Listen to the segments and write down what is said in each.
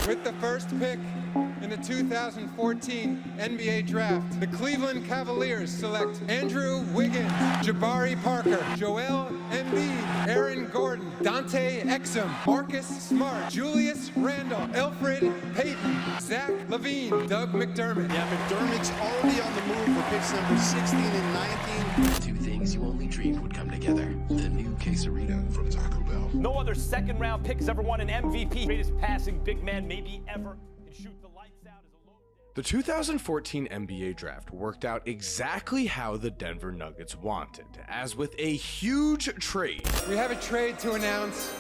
With the first pick in the 2014 NBA Draft, the Cleveland Cavaliers select Andrew Wiggins, Jabari Parker, Joel Embiid, Aaron Gordon, Dante Exum, Marcus Smart, Julius Randle, Elfrid Payton, Zach LaVine, Doug McDermott. Yeah, McDermott's already on the move for picks number 16 and 19. Two things you only dreamed would come together. The new quesarito from Taco Bell. No other second-round pick has ever won an MVP. Greatest passing big man maybe ever. And shoot the lights out as a low. The 2014 NBA Draft worked out exactly how the Denver Nuggets wanted, as with a huge trade. We have a trade to announce.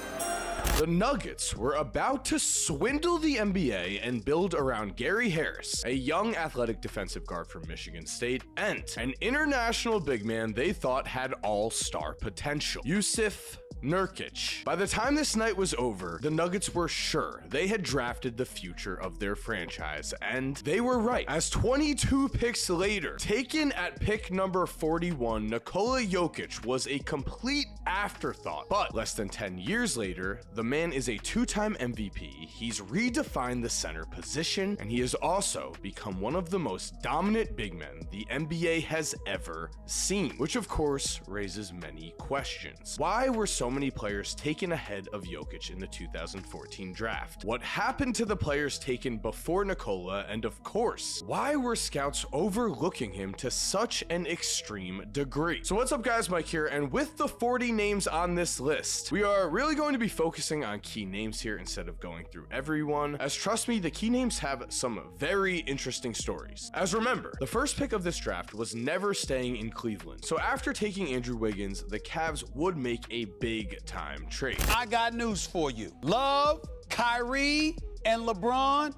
The Nuggets were about to swindle the NBA and build around Gary Harris, a young athletic defensive guard from Michigan State, and an international big man they thought had all-star potential, Jusuf Nurkic. By the time this night was over, the Nuggets were sure they had drafted the future of their franchise, and they were right, as 22 picks later, taken at pick number 41, Nikola Jokic was a complete afterthought. But less than 10 years later, the man is a two-time MVP, he's redefined the center position, and he has also become one of the most dominant big men the NBA has ever seen, which of course raises many questions. Why were so many players taken ahead of Jokic in the 2014 draft? What happened to the players taken before Nikola? And of course, why were scouts overlooking him to such an extreme degree? So what's up guys, Mike here, and with the 40 names on this list, we are really going to be focusing on key names here instead of going through everyone, as trust me, the key names have some very interesting stories. As remember, the first pick of this draft was never staying in Cleveland, so after taking Andrew Wiggins, the Cavs would make a big time trade. I got news for you. Love, Kyrie, and LeBron,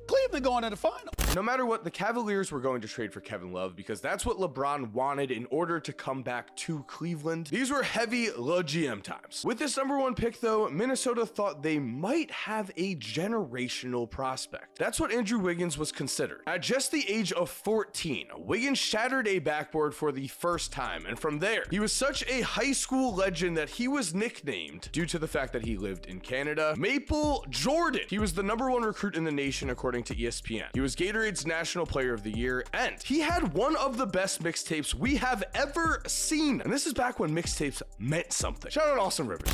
Cleveland going to the final. No matter what, the Cavaliers were going to trade for Kevin Love because that's what LeBron wanted in order to come back to Cleveland. These were heavy GM times. With this number one pick though, Minnesota thought they might have a generational prospect. That's what Andrew Wiggins was considered. At just the age of 14, Wiggins shattered a backboard for the first time, and from there, he was such a high school legend that he was nicknamed, due to the fact that he lived in Canada, Maple Jordan. He was the number one recruit in the nation according to ESPN. He was Gatorade's National Player of the Year, and he had one of the best mixtapes we have ever seen. And this is back when mixtapes meant something. Shout out Austin Rivers.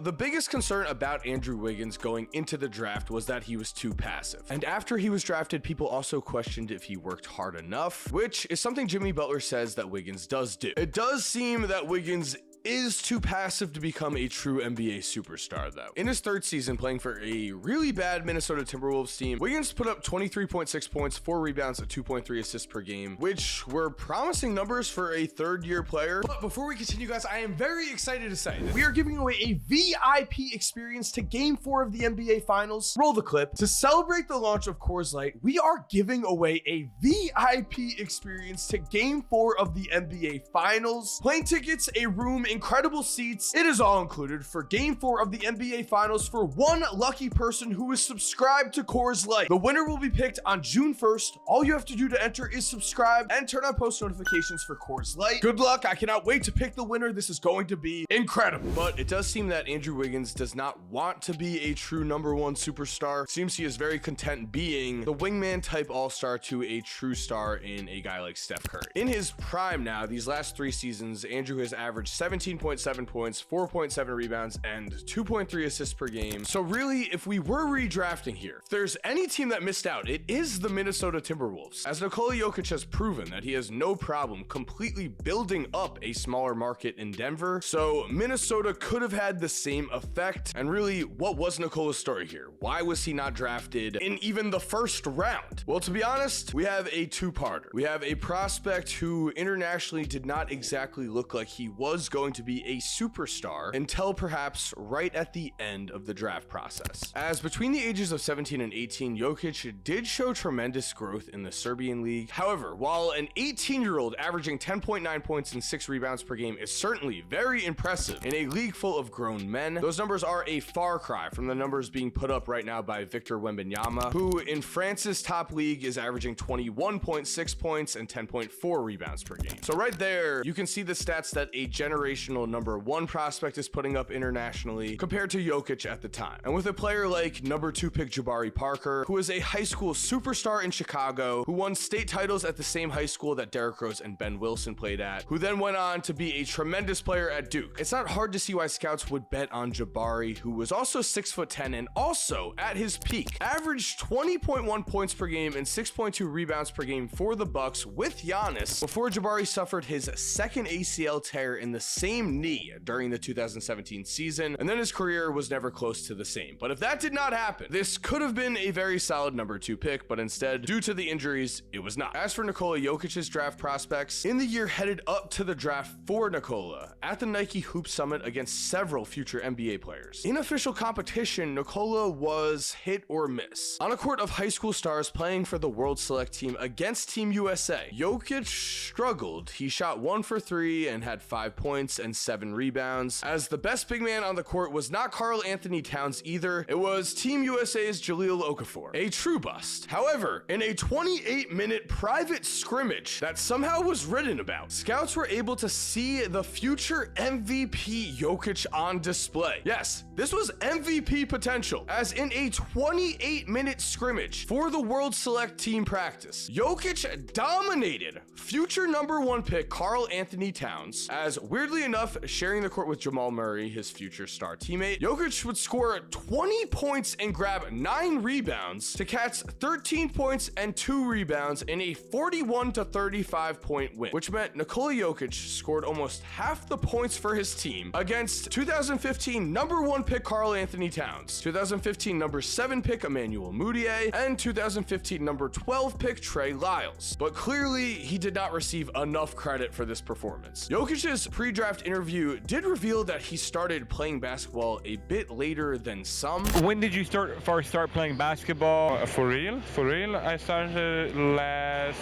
The biggest concern about Andrew Wiggins going into the draft was that he was too passive. And after he was drafted, people also questioned if he worked hard enough, which is something Jimmy Butler says that Wiggins does do. It does seem that Wiggins is too passive to become a true NBA superstar though. In his third season playing for a really bad Minnesota Timberwolves team, Wiggins put up 23.6 points, 4 rebounds, and 2.3 assists per game, which were promising numbers for a third-year player. But before we continue guys, I am very excited to say that we are giving away a VIP experience to Game 4 of the NBA Finals. Roll the clip. To celebrate the launch of Coors Light, we are giving away a VIP experience to Game 4 of the NBA Finals. Plane tickets, a room, incredible seats, it is all included for Game 4 of the NBA Finals for one lucky person who is subscribed to Coors Light. The winner will be picked on June 1st. All you have to do to enter is subscribe and turn on post notifications for Coors Light. Good luck. I cannot wait to pick the winner. This is going to be incredible. But it does seem that Andrew Wiggins does not want to be a true number one superstar. Seems he is very content being the wingman type all-star to a true star in a guy like Steph Curry. In his prime now, these last 3 seasons, Andrew has averaged 17.7 points, 4.7 rebounds, and 2.3 assists per game. So really, if we were redrafting here, if there's any team that missed out, it is the Minnesota Timberwolves, as Nikola Jokic has proven that he has no problem completely building up a smaller market in Denver. So Minnesota could have had the same effect. And really, what was Nikola's story here? Why was he not drafted in even the first round? Well, to be honest, we have a two-parter. We have a prospect who internationally did not exactly look like he was going going to be a superstar until perhaps right at the end of the draft process. As between the ages of 17 and 18, Jokic did show tremendous growth in the Serbian league. However, while an 18-year-old averaging 10.9 points and 6 rebounds per game is certainly very impressive in a league full of grown men, those numbers are a far cry from the numbers being put up right now by Victor Wembanyama, who in France's top league is averaging 21.6 points and 10.4 rebounds per game. So right there, you can see the stats that a generational number 1 prospect is putting up internationally compared to Jokic at the time. And with a player like number 2 pick Jabari Parker, who is a high school superstar in Chicago, who won state titles at the same high school that Derrick Rose and Ben Wilson played at, who then went on to be a tremendous player at Duke. It's not hard to see why scouts would bet on Jabari, who was also 6'10" and also at his peak averaged 20.1 points per game and 6.2 rebounds per game for the Bucks with Giannis before Jabari suffered his second ACL tear in the same knee during the 2017 season, and then his career was never close to the same. But if that did not happen, this could have been a very solid number 2 pick, but instead, due to the injuries, it was not. As for Nikola Jokic's draft prospects, in the year headed up to the draft for Nikola, at the Nike Hoop Summit against several future NBA players, in official competition, Nikola was hit or miss. On a court of high school stars playing for the World Select team against Team USA, Jokic struggled. He shot 1 for 3 and had 5 points and 7 rebounds, as the best big man on the court was not Karl Anthony Towns either. It was Team USA's Jahlil Okafor, a true bust. However, in a 28-minute private scrimmage that somehow was written about, scouts were able to see the future MVP Jokic on display. Yes, this was MVP potential, as in a 28-minute scrimmage for the World Select team practice, Jokic dominated future number 1 pick Karl Anthony Towns, as weirdly enough, sharing the court with Jamal Murray, his future star teammate, Jokic would score 20 points and grab 9 rebounds to catch 13 points and 2 rebounds in a 41-35 point win, which meant Nikola Jokic scored almost half the points for his team against 2015 number 1 pick Karl Anthony Towns, 2015 number 7 pick Emmanuel Mudiay, and 2015 number 12 pick Trey Lyles. But clearly, he did not receive enough credit for this performance. Jokic's pre-draft interview did reveal that he started playing basketball a bit later than some. When did you first start playing basketball? For real? For real? I started last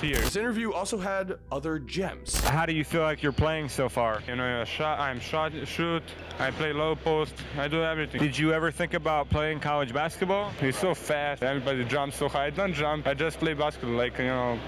year. This interview also had other gems. How do you feel like you're playing so far? You know, shoot, I play low post, I do everything. Did you ever think about playing college basketball? It's so fast, everybody jumps so high. I don't jump, I just play basketball, like, you know,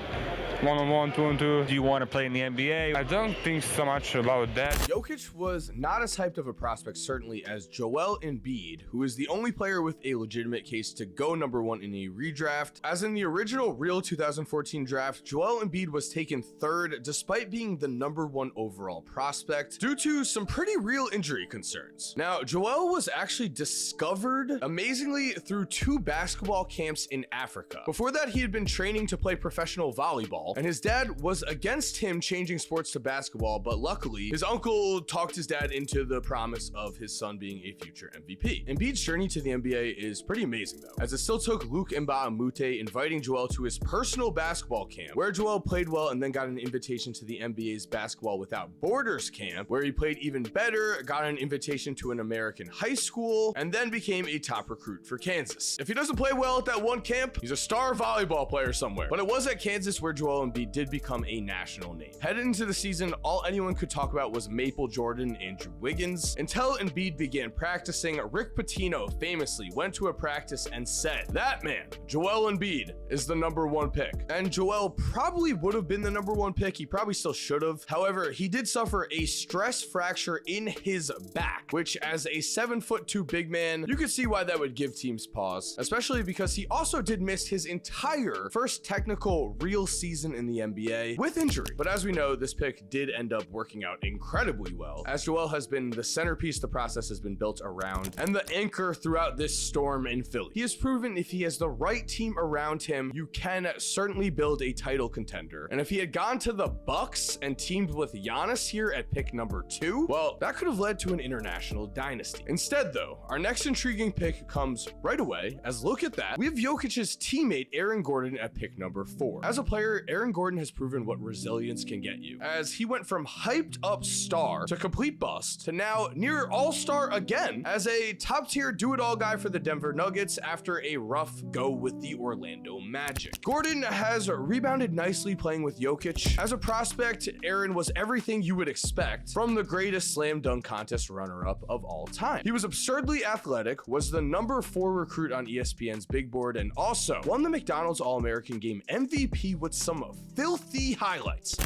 1-on-1, 2-on-2. Do you want to play in the NBA? I don't think so much about that. Jokic was not as hyped of a prospect, certainly, as Joel Embiid, who is the only player with a legitimate case to go number 1 in a redraft. As in the original real 2014 draft, Joel Embiid was taken 3rd despite being the number 1 overall prospect due to some pretty real injury concerns. Now, Joel was actually discovered amazingly through 2 basketball camps in Africa. Before that, he had been training to play professional volleyball, and his dad was against him changing sports to basketball, but luckily his uncle talked his dad into the promise of his son being a future MVP. Embiid's journey to the NBA is pretty amazing though, as it still took Luke Mbah-a-Moute inviting Joel to his personal basketball camp, where Joel played well and then got an invitation to the NBA's Basketball Without Borders camp, where he played even better, got an invitation to an American high school, and then became a top recruit for Kansas. If he doesn't play well at that one camp, he's a star volleyball player somewhere. But it was at Kansas where Joel Embiid did become a national name. Headed into the season, all anyone could talk about was Maple Jordan and Andrew Wiggins, until Embiid began practicing. Rick Pitino famously went to a practice and said, "That man, Joel Embiid, is the number 1 pick." And Joel probably would have been the number 1 pick. He probably still should have. However, he did suffer a stress fracture in his back, which as a 7'2" big man, you could see why that would give teams pause, especially because he also did miss his entire first technical real season in the NBA with injury. But as we know, this pick did end up working out incredibly well, as Joel has been the centerpiece the process has been built around and the anchor throughout this storm in Philly. He has proven if he has the right team around him, you can certainly build a title contender. And if he had gone to the Bucks and teamed with Giannis here at pick number 2, well, that could have led to an international dynasty. Instead though, our next intriguing pick comes right away, as look at that, we have Jokic's teammate Aaron Gordon at pick number 4. As a player, Aaron Aaron Gordon has proven what resilience can get you, as he went from hyped up star to complete bust to now near all-star again as a top-tier do-it-all guy for the Denver Nuggets after a rough go with the Orlando Magic. Gordon has rebounded nicely playing with Jokic. As a prospect, Aaron was everything you would expect from the greatest slam dunk contest runner-up of all time. He was absurdly athletic, was the number 4 recruit on ESPN's big board, and also won the McDonald's All-American Game MVP with some filthy highlights.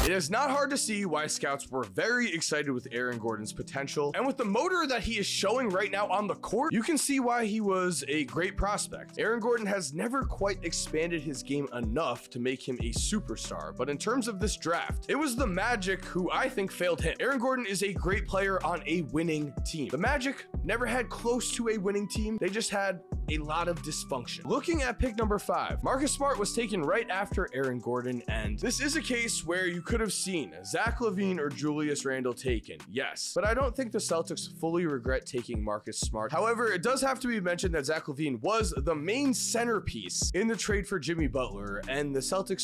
It is not hard to see why scouts were very excited with Aaron Gordon's potential, and with the motor that he is showing right now on the court, you can see why he was a great prospect. Aaron Gordon has never quite expanded his game enough to make him a superstar, but in terms of this draft, it was the Magic who I think failed him. Aaron Gordon is a great player on a winning team. The Magic never had close to a winning team, they just had a lot of dysfunction. Looking at pick number 5, Marcus Smart was taken right after Aaron Gordon, and this is a case where you could have seen Zach LaVine or Julius Randle taken, yes, but I don't think the Celtics fully regret taking Marcus Smart. However, it does have to be mentioned that Zach LaVine was the main centerpiece in the trade for Jimmy Butler, and the Celtics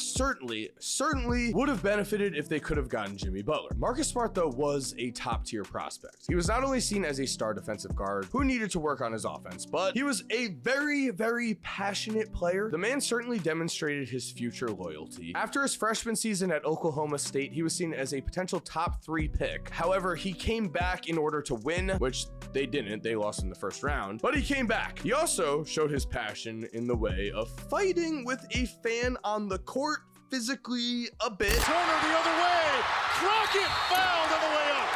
certainly would have benefited if they could have gotten Jimmy Butler. Marcus Smart, though, was a top-tier prospect. He was not only seen as a star defensive guard who needed to work on his offense, but he was a very passionate player. The man certainly demonstrated his future loyalty. After his freshman season at Oklahoma State, he was seen as a potential top 3 pick. However, he came back in order to win, which they didn't. They lost in the first round, but he came back. He also showed his passion in the way of fighting with a fan on the court, physically a bit. Corner the other way. Crockett fouled on the way up.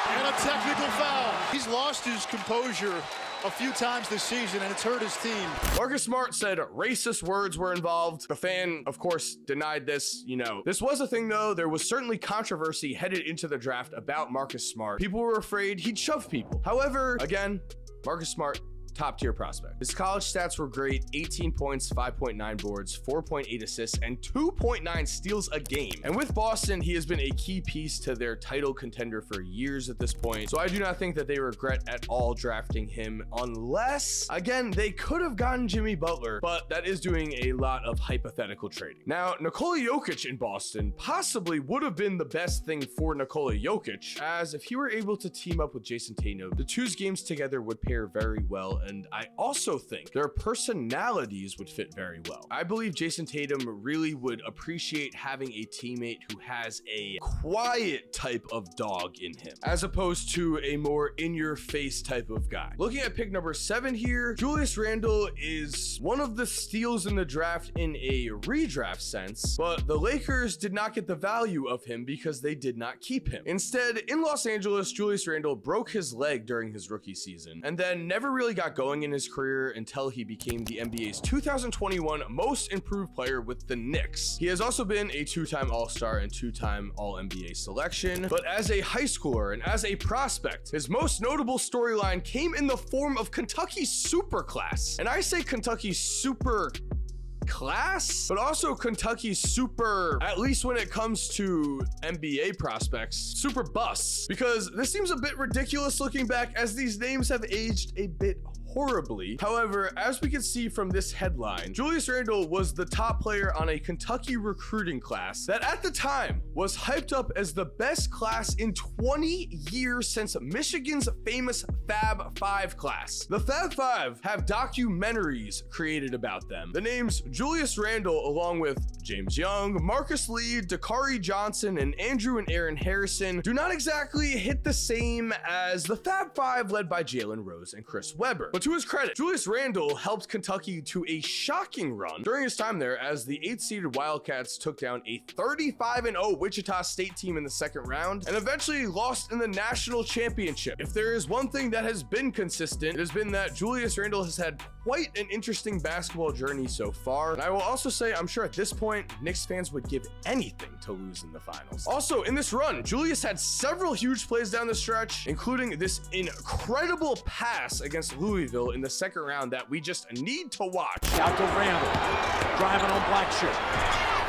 And a technical foul. He's lost his composure a few times this season, and it's hurt his team. Marcus Smart said racist words were involved. The fan, of course, denied this. You know, this was a thing, though. There was certainly controversy headed into the draft about Marcus Smart. People were afraid he'd shove people. However, again, Marcus Smart, top tier prospect. His college stats were great: 18 points, 5.9 boards, 4.8 assists, and 2.9 steals a game. And with Boston, he has been a key piece to their title contender for years at this point. So I do not think that they regret at all drafting him, unless, again, they could have gotten Jimmy Butler, but that is doing a lot of hypothetical trading. Now, Nikola Jokic in Boston possibly would have been the best thing for Nikola Jokic, as if he were able to team up with Jason Tatum, the two's games together would pair very well. And I also think their personalities would fit very well. I believe Jason Tatum really would appreciate having a teammate who has a quiet type of dog in him, as opposed to a more in-your-face type of guy. Looking at pick number 7 here, Julius Randle is one of the steals in the draft in a redraft sense, but the Lakers did not get the value of him because they did not keep him. Instead, in Los Angeles, Julius Randle broke his leg during his rookie season, and then never really got going in his career until he became the NBA's 2021 most improved player with the Knicks. He has also been a 2-time All-Star and 2-time All-NBA selection, but as a high schooler and as a prospect, his most notable storyline came in the form of Kentucky's Superclass. And I say Kentucky's super class, but also Kentucky's super, at least when it comes to NBA prospects, super busts, because this seems a bit ridiculous looking back, as these names have aged a bit horribly. However, as we can see from this headline, Julius Randle was the top player on a Kentucky recruiting class that at the time was hyped up as the best class in 20 years since Michigan's famous Fab 5 class. The Fab 5 have documentaries created about them. The names Julius Randle, along with James Young, Marcus Lee, Dakari Johnson, and Andrew and Aaron Harrison, do not exactly hit the same as the Fab 5 led by Jalen Rose and Chris Webber. But to his credit, Julius Randle helped Kentucky to a shocking run during his time there, as the 8th-seeded Wildcats took down a 35-0 Wichita State team in the second round and eventually lost in the national championship. If there is one thing that has been consistent, it has been that Julius Randle has had quite an interesting basketball journey so far. And I will also say, I'm sure at this point, Knicks fans would give anything to lose in the finals. Also, in this run, Julius had several huge plays down the stretch, including this incredible pass against Louisville in the second round that we just need to watch. Out to Randle, driving on Blackshear,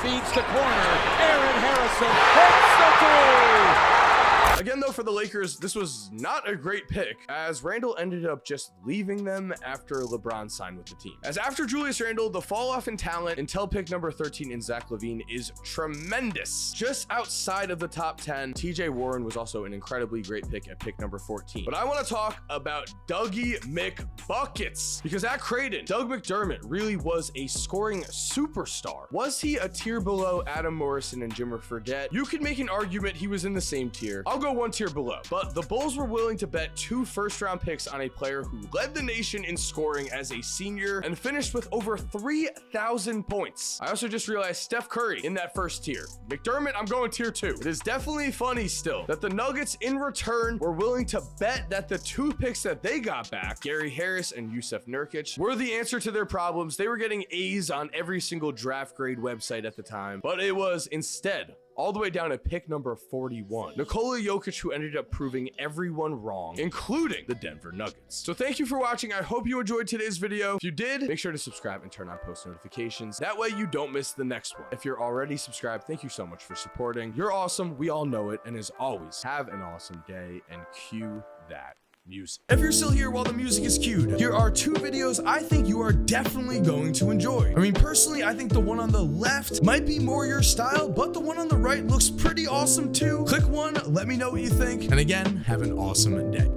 feeds the corner, Aaron Harrison hits the three! Again, though, for the Lakers, this was not a great pick, as Randle ended up just leaving them after LeBron signed with the team. As after Julius Randle, the fall off in talent until pick number 13 in Zach LaVine is tremendous. Just outside of the top 10, TJ Warren was also an incredibly great pick at pick number 14. But I want to talk about Dougie McBuckets, because at Creighton, Doug McDermott really was a scoring superstar. Was he a tier below Adam Morrison and Jimmer Fredette? You could make an argument he was in the same tier. I'll go one tier below. But the Bulls were willing to bet 2 first-round picks on a player who led the nation in scoring as a senior and finished with over 3,000 points. I also just realized Steph Curry in that first tier. McDermott, I'm going tier 2. It is definitely funny still that the Nuggets in return were willing to bet that the 2 picks that they got back, Gary Harris and Yusuf Nurkic, were the answer to their problems. They were getting A's on every single draft grade website at the time, but it was instead all the way down at pick number 41, Nikola Jokic, who ended up proving everyone wrong, including the Denver Nuggets. So thank you for watching. I hope you enjoyed today's video. If you did, make sure to subscribe and turn on post notifications. That way you don't miss the next one. If you're already subscribed, thank you so much for supporting. You're awesome. We all know it. And as always, have an awesome day and cue that music. If you're still here while the music is cued, here are 2 videos I think you are definitely going to enjoy. I mean, personally, I think the one on the left might be more your style, but the one on the right looks pretty awesome too. Click one, let me know what you think, and again, have an awesome day.